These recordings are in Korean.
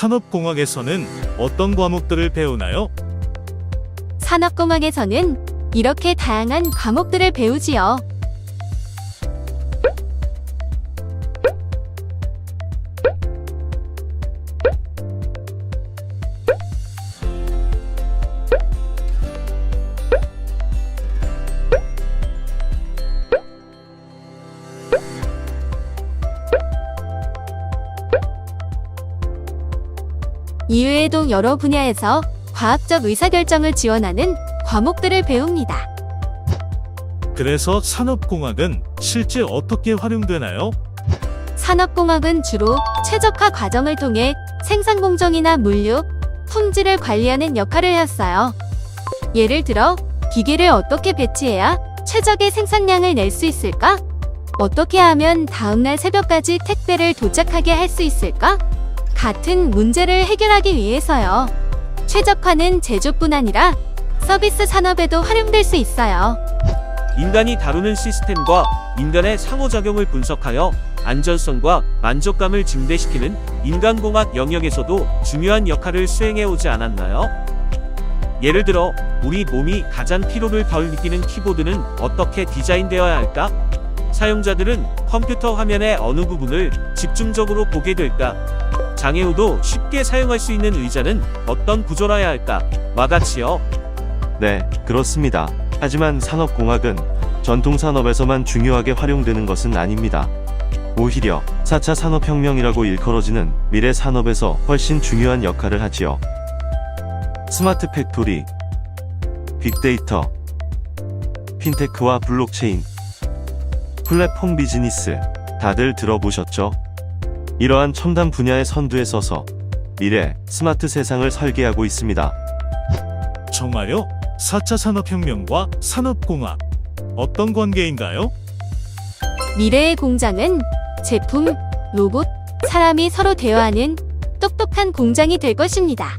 산업공학에서는 어떤 과목들을 배우나요? 산업공학에서는 이렇게 다양한 과목들을 배우지요. 이외에도 여러 분야에서 과학적 의사결정을 지원하는 과목들을 배웁니다. 그래서 산업공학은 실제 어떻게 활용되나요? 산업공학은 주로 최적화 과정을 통해 생산 공정이나 물류, 품질을 관리하는 역할을 해왔어요. 예를 들어, 기계를 어떻게 배치해야 최적의 생산량을 낼 수 있을까? 어떻게 하면 다음날 새벽까지 택배를 도착하게 할 수 있을까? 같은 문제를 해결하기 위해서요. 최적화는 제조뿐 아니라 서비스 산업에도 활용될 수 있어요. 인간이 다루는 시스템과 인간의 상호작용을 분석하여 안전성과 만족감을 증대시키는 인간공학 영역에서도 중요한 역할을 수행해오지 않았나요? 예를 들어, 우리 몸이 가장 피로를 덜 느끼는 키보드는 어떻게 디자인되어야 할까? 사용자들은 컴퓨터 화면의 어느 부분을 집중적으로 보게 될까? 장애우도 쉽게 사용할 수 있는 의자는 어떤 구조라야 할까? 와 같이요. 네, 그렇습니다. 하지만 산업공학은 전통 산업에서만 중요하게 활용되는 것은 아닙니다. 오히려 4차 산업혁명이라고 일컬어지는 미래 산업에서 훨씬 중요한 역할을 하지요. 스마트 팩토리, 빅데이터, 핀테크와 블록체인, 플랫폼 비즈니스, 다들 들어보셨죠? 이러한 첨단 분야의 선두에 서서 미래 스마트 세상을 설계하고 있습니다. 정말요? 4차 산업혁명과 산업공학, 어떤 관계인가요? 미래의 공장은 제품, 로봇, 사람이 서로 대화하는 똑똑한 공장이 될 것입니다.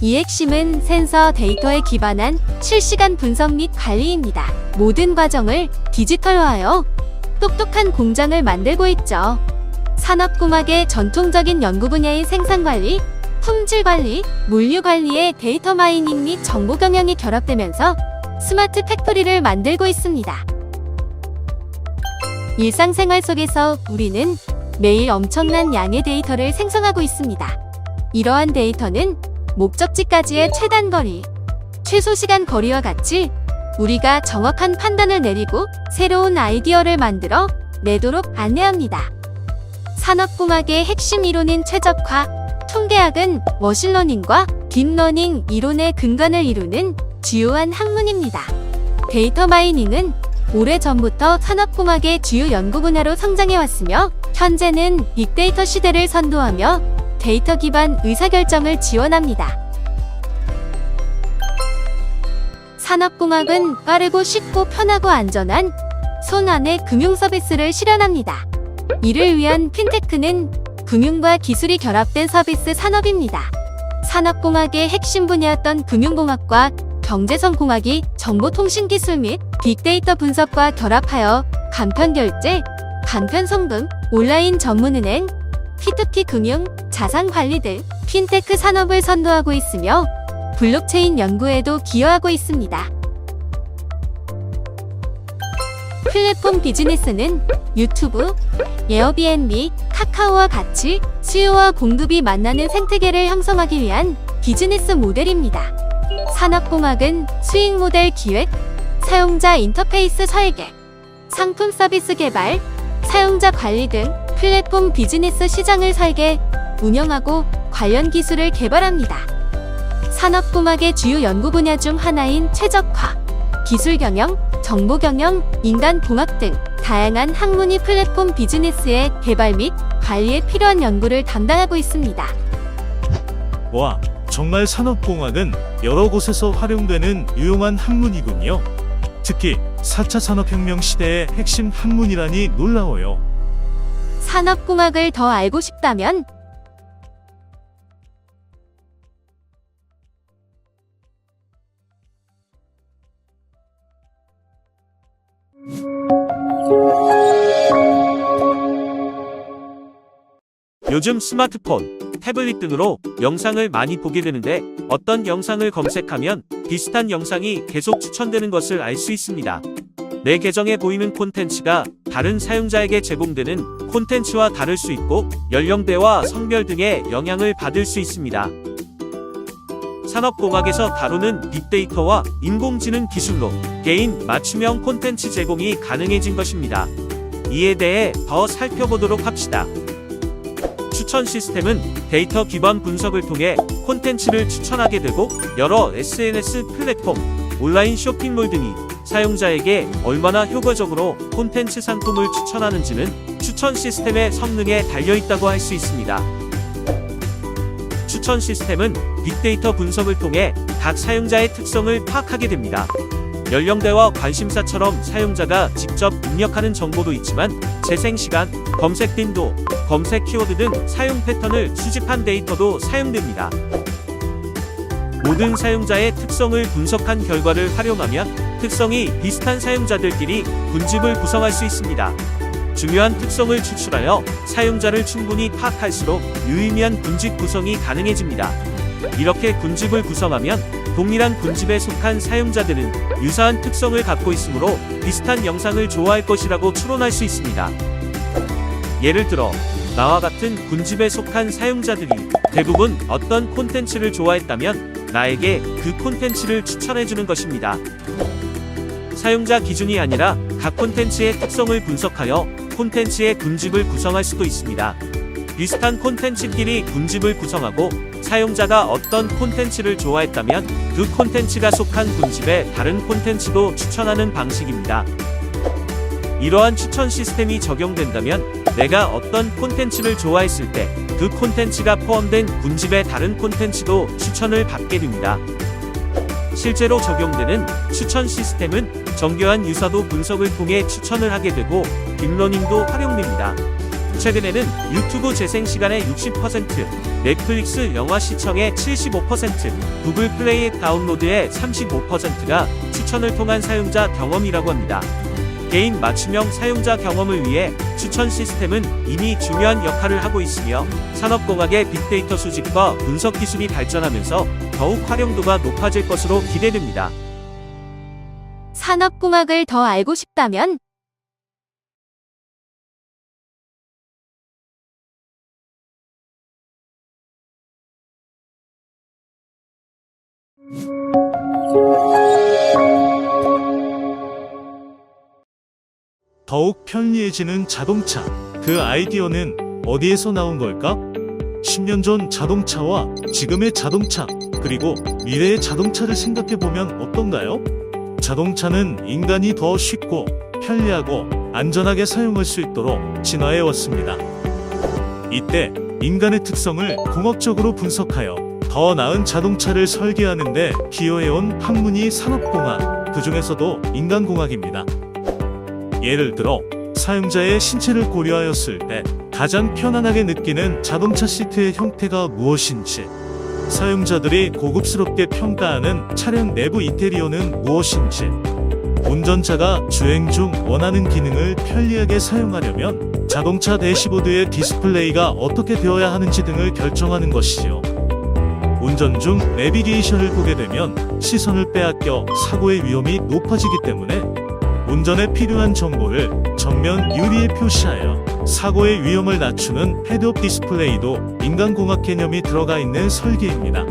이 핵심은 센서 데이터에 기반한 실시간 분석 및 관리입니다. 모든 과정을 디지털화하여 똑똑한 공장을 만들고 있죠. 산업공학의 전통적인 연구 분야인 생산관리, 품질관리, 물류관리의 데이터 마이닝 및 정보 경영이 결합되면서 스마트 팩토리를 만들고 있습니다. 일상생활 속에서 우리는 매일 엄청난 양의 데이터를 생성하고 있습니다. 이러한 데이터는 목적지까지의 최단 거리, 최소 시간 거리와 같이 우리가 정확한 판단을 내리고 새로운 아이디어를 만들어 내도록 안내합니다. 산업공학의 핵심 이론인 최적화, 통계학은 머신러닝과 딥러닝 이론의 근간을 이루는 주요한 학문입니다. 데이터 마이닝은 오래전부터 산업공학의 주요 연구 분야로 성장해왔으며 현재는 빅데이터 시대를 선도하며 데이터 기반 의사결정을 지원합니다. 산업공학은 빠르고 쉽고 편하고 안전한 손 안의 금융 서비스를 실현합니다. 이를 위한 핀테크는 금융과 기술이 결합된 서비스 산업입니다. 산업공학의 핵심 분야였던 금융공학과 경제선공학이 정보통신기술 및 빅데이터 분석과 결합하여 간편결제, 간편송금, 온라인 전문은행, P2P 금융, 자산관리 등 핀테크 산업을 선도하고 있으며 블록체인 연구에도 기여하고 있습니다. 플랫폼 비즈니스는 유튜브, 에어비앤비, 카카오와 같이 수요와 공급이 만나는 생태계를 형성하기 위한 비즈니스 모델입니다. 산업공학은 수익 모델 기획, 사용자 인터페이스 설계, 상품 서비스 개발, 사용자 관리 등 플랫폼 비즈니스 시장을 설계, 운영하고 관련 기술을 개발합니다. 산업공학의 주요 연구 분야 중 하나인 최적화, 기술경영, 정보경영, 인간공학 등 다양한 학문이 플랫폼 비즈니스의 개발 및 관리에 필요한 연구를 담당하고 있습니다. 와, 정말 산업공학은 여러 곳에서 활용되는 유용한 학문이군요. 특히 4차 산업혁명 시대의 핵심 학문이라니 놀라워요. 산업공학을 더 알고 싶다면 요즘 스마트폰, 태블릿 등으로 영상을 많이 보게 되는데 어떤 영상을 검색하면 비슷한 영상이 계속 추천되는 것을 알 수 있습니다. 내 계정에 보이는 콘텐츠가 다른 사용자에게 제공되는 콘텐츠와 다를 수 있고 연령대와 성별 등의 영향을 받을 수 있습니다. 산업공학에서 다루는 빅데이터와 인공지능 기술로 개인 맞춤형 콘텐츠 제공이 가능해진 것입니다. 이에 대해 더 살펴보도록 합시다. 추천 시스템은 데이터 기반 분석을 통해 콘텐츠를 추천하게 되고 여러 SNS 플랫폼, 온라인 쇼핑몰 등이 사용자에게 얼마나 효과적으로 콘텐츠 상품을 추천하는지는 추천 시스템의 성능에 달려있다고 할 수 있습니다. 추천 시스템은 빅데이터 분석을 통해 각 사용자의 특성을 파악하게 됩니다. 연령대와 관심사처럼 사용자가 직접 입력하는 정보도 있지만 재생시간, 검색 빈도, 검색 키워드 등 사용 패턴을 수집한 데이터도 사용됩니다. 모든 사용자의 특성을 분석한 결과를 활용하면 특성이 비슷한 사용자들끼리 군집을 구성할 수 있습니다. 중요한 특성을 추출하여 사용자를 충분히 파악할수록 유의미한 군집 구성이 가능해집니다. 이렇게 군집을 구성하면 동일한 군집에 속한 사용자들은 유사한 특성을 갖고 있으므로 비슷한 영상을 좋아할 것이라고 추론할 수 있습니다. 예를 들어 나와 같은 군집에 속한 사용자들이 대부분 어떤 콘텐츠를 좋아했다면 나에게 그 콘텐츠를 추천해주는 것입니다. 사용자 기준이 아니라 각 콘텐츠의 특성을 분석하여 콘텐츠의 군집을 구성할 수도 있습니다. 비슷한 콘텐츠끼리 군집을 구성하고 사용자가 어떤 콘텐츠를 좋아했다면 그 콘텐츠가 속한 군집에 다른 콘텐츠도 추천하는 방식입니다. 이러한 추천 시스템이 적용된다면 내가 어떤 콘텐츠를 좋아했을 때 그 콘텐츠가 포함된 군집의 다른 콘텐츠도 추천을 받게 됩니다. 실제로 적용되는 추천 시스템은 정교한 유사도 분석을 통해 추천을 하게 되고 딥러닝도 활용됩니다. 최근에는 유튜브 재생 시간의 60%, 넷플릭스 영화 시청의 75%, 구글 플레이 앱 다운로드의 35%가 추천을 통한 사용자 경험이라고 합니다. 개인 맞춤형 사용자 경험을 위해 추천 시스템은 이미 중요한 역할을 하고 있으며 산업공학의 빅데이터 수집과 분석 기술이 발전하면서 더욱 활용도가 높아질 것으로 기대됩니다. 산업공학을 더 알고 싶다면 더욱 편리해지는 자동차. 그 아이디어는 어디에서 나온 걸까? 10년 전 자동차와 지금의 자동차, 그리고 미래의 자동차를 생각해보면 어떤가요? 자동차는 인간이 더 쉽고 편리하고 안전하게 사용할 수 있도록 진화해 왔습니다. 이때 인간의 특성을 공학적으로 분석하여 더 나은 자동차를 설계하는데 기여해온 학문이 산업공학, 그 중에서도 인간공학입니다. 예를 들어 사용자의 신체를 고려하였을 때 가장 편안하게 느끼는 자동차 시트의 형태가 무엇인지, 사용자들이 고급스럽게 평가하는 차량 내부 인테리어는 무엇인지, 운전자가 주행 중 원하는 기능을 편리하게 사용하려면 자동차 대시보드의 디스플레이가 어떻게 되어야 하는지 등을 결정하는 것이지요. 운전 중 내비게이션을 보게 되면 시선을 빼앗겨 사고의 위험이 높아지기 때문에 운전에 필요한 정보를 정면 유리에 표시하여 사고의 위험을 낮추는 헤드업 디스플레이도 인간공학 개념이 들어가 있는 설계입니다.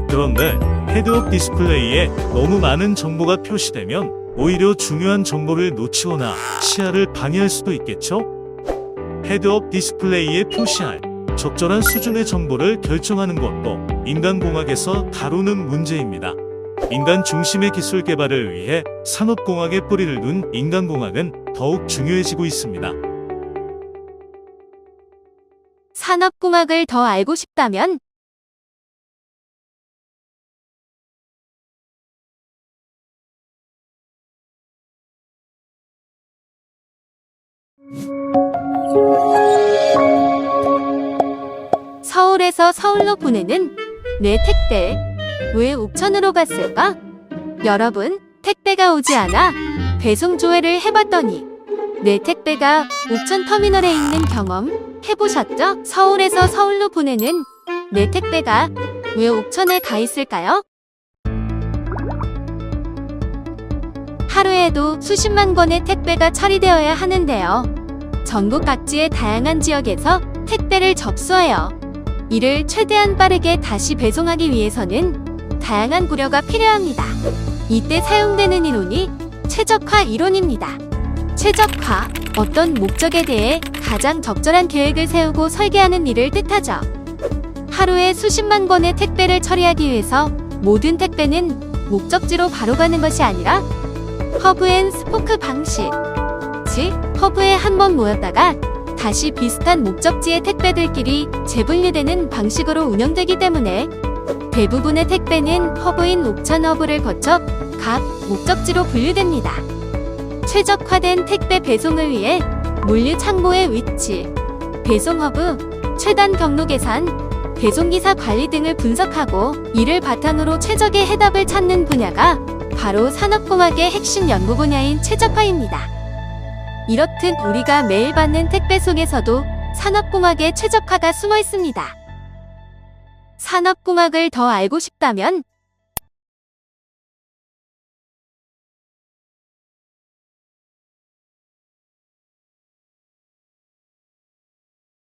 그런데 헤드업 디스플레이에 너무 많은 정보가 표시되면 오히려 중요한 정보를 놓치거나 시야를 방해할 수도 있겠죠? 헤드업 디스플레이에 표시할 적절한 수준의 정보를 결정하는 것도 인간공학에서 다루는 문제입니다. 인간 중심의 기술 개발을 위해 산업공학에 뿌리를 둔 인간공학은 더욱 중요해지고 있습니다. 산업공학을 더 알고 싶다면 서울에서 서울로 보내는 내 택배 왜 옥천으로 갔을까? 여러분, 택배가 오지 않아 배송 조회를 해봤더니 내 택배가 옥천 터미널에 있는 경험 해보셨죠? 서울에서 서울로 보내는 내 택배가 왜 옥천에 가 있을까요? 하루에도 수십만 건의 택배가 처리되어야 하는데요. 전국 각지의 다양한 지역에서 택배를 접수하여 이를 최대한 빠르게 다시 배송하기 위해서는 다양한 고려가 필요합니다. 이때 사용되는 이론이 최적화 이론입니다. 최적화, 어떤 목적에 대해 가장 적절한 계획을 세우고 설계하는 일을 뜻하죠. 하루에 수십만 건의 택배를 처리하기 위해서 모든 택배는 목적지로 바로 가는 것이 아니라 허브 앤 스포크 방식, 즉 허브에 한번 모였다가 다시 비슷한 목적지의 택배들끼리 재분류되는 방식으로 운영되기 때문에 대부분의 택배는 허브인 옥천 허브를 거쳐 각 목적지로 분류됩니다. 최적화된 택배 배송을 위해 물류 창고의 위치, 배송 허브, 최단 경로 계산, 배송기사 관리 등을 분석하고 이를 바탕으로 최적의 해답을 찾는 분야가 바로 산업공학의 핵심 연구 분야인 최적화입니다. 이렇듯 우리가 매일 받는 택배 속에서도 산업공학의 최적화가 숨어 있습니다. 산업공학을 더 알고 싶다면